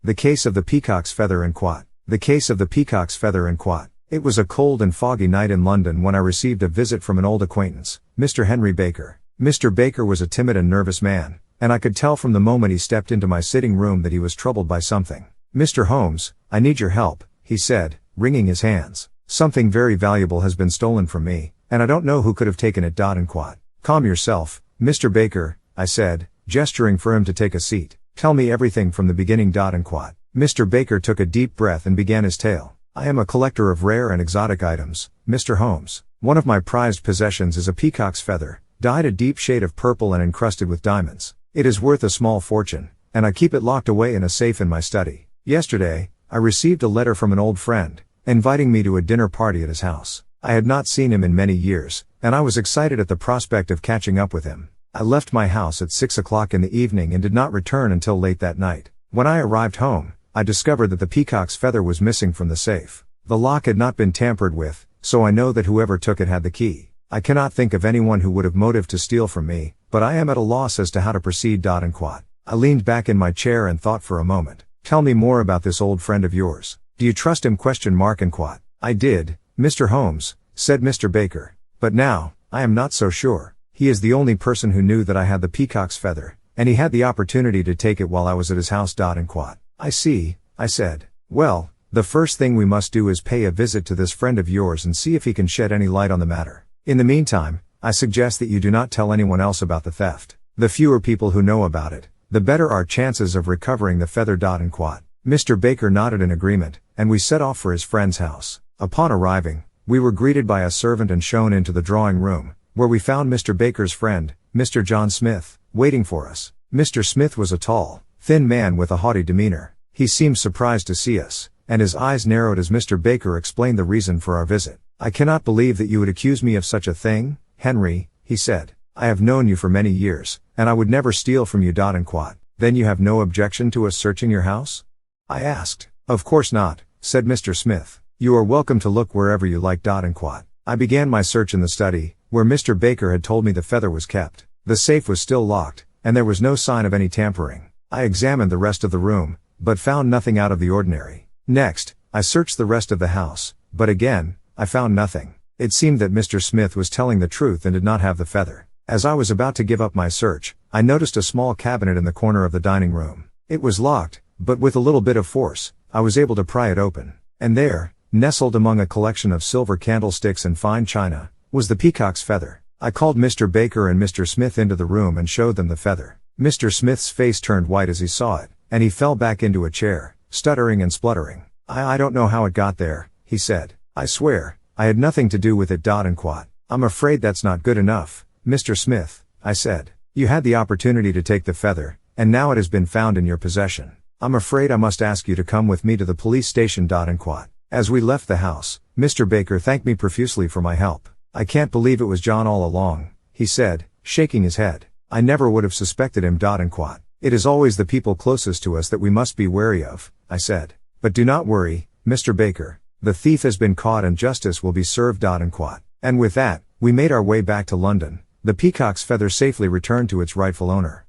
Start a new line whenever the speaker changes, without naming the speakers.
The case of the peacock's feather and quat. The case of the peacock's feather and quat. It was a cold and foggy night in London when I received a visit from an old acquaintance, Mr. Henry Baker. Mr. Baker was a timid and nervous man, and I could tell from the moment he stepped into my sitting room that he was troubled by something. "Mr. Holmes, I need your help," he said, wringing his hands. "Something very valuable has been stolen from me, and I don't know who could have taken it. And quat." "Calm yourself, Mr. Baker," I said, gesturing for him to take a seat. "Tell me everything from the beginning. And quat." Mr. Baker took a deep breath and began his tale. "I am a collector of rare and exotic items, Mr. Holmes. One of my prized possessions is a peacock's feather, dyed a deep shade of purple and encrusted with diamonds. It is worth a small fortune, and I keep it locked away in a safe in my study. Yesterday, I received a letter from an old friend, inviting me to a dinner party at his house. I had not seen him in many years, and I was excited at the prospect of catching up with him. I left my house at 6 o'clock in the evening and did not return until late that night. When I arrived home, I discovered that the peacock's feather was missing from the safe. The lock had not been tampered with, so I know that whoever took it had the key. I cannot think of anyone who would have motive to steal from me, but I am at a loss as to how to proceed. And quat. I leaned back in my chair and thought for a moment. "Tell me more about this old friend of yours. Do you trust him? And quat. "I did, Mr. Holmes," said Mr. Baker. "But now, I am not so sure. He is the only person who knew that I had the peacock's feather, and he had the opportunity to take it while I was at his house. And quat." "I see," I said. "Well, the first thing we must do is pay a visit to this friend of yours and see if he can shed any light on the matter. In the meantime, I suggest that you do not tell anyone else about the theft. The fewer people who know about it, the better our chances of recovering the feather. And quat." Mr. Baker nodded in agreement, and we set off for his friend's house. Upon arriving, we were greeted by a servant and shown into the drawing room, where we found Mr. Baker's friend, Mr. John Smith, waiting for us. Mr. Smith was a tall, thin man with a haughty demeanor. He seemed surprised to see us, and his eyes narrowed as Mr. Baker explained the reason for our visit. "I cannot believe that you would accuse me of such a thing, Henry," he said. "I have known you for many years, and I would never steal from you. And quat. Then you have no objection to us searching your house?" I asked. "Of course not," said Mr. Smith. "You are welcome to look wherever you like. And quat." I began my search in the study, where Mr. Baker had told me the feather was kept. The safe was still locked, and there was no sign of any tampering. I examined the rest of the room, but found nothing out of the ordinary. Next, I searched the rest of the house, but again, I found nothing. It seemed that Mr. Smith was telling the truth and did not have the feather. As I was about to give up my search, I noticed a small cabinet in the corner of the dining room. It was locked, but with a little bit of force, I was able to pry it open. And there, nestled among a collection of silver candlesticks and fine china, was the peacock's feather. I called Mr. Baker and Mr. Smith into the room and showed them the feather. Mr. Smith's face turned white as he saw it, and he fell back into a chair, stuttering and spluttering. I don't know how it got there," he said. "I swear, I had nothing to do with it. And quat." "I'm afraid that's not good enough, Mr. Smith," I said. "You had the opportunity to take the feather, and now it has been found in your possession. I'm afraid I must ask you to come with me to the police station. And quat." As we left the house, Mr. Baker thanked me profusely for my help. "I can't believe it was John all along," he said, shaking his head. "I never would have suspected him. And quat." "It is always the people closest to us that we must be wary of," I said. "But do not worry, Mr. Baker. The thief has been caught and justice will be served. And quat." And with that, we made our way back to London, the peacock's feather safely returned to its rightful owner.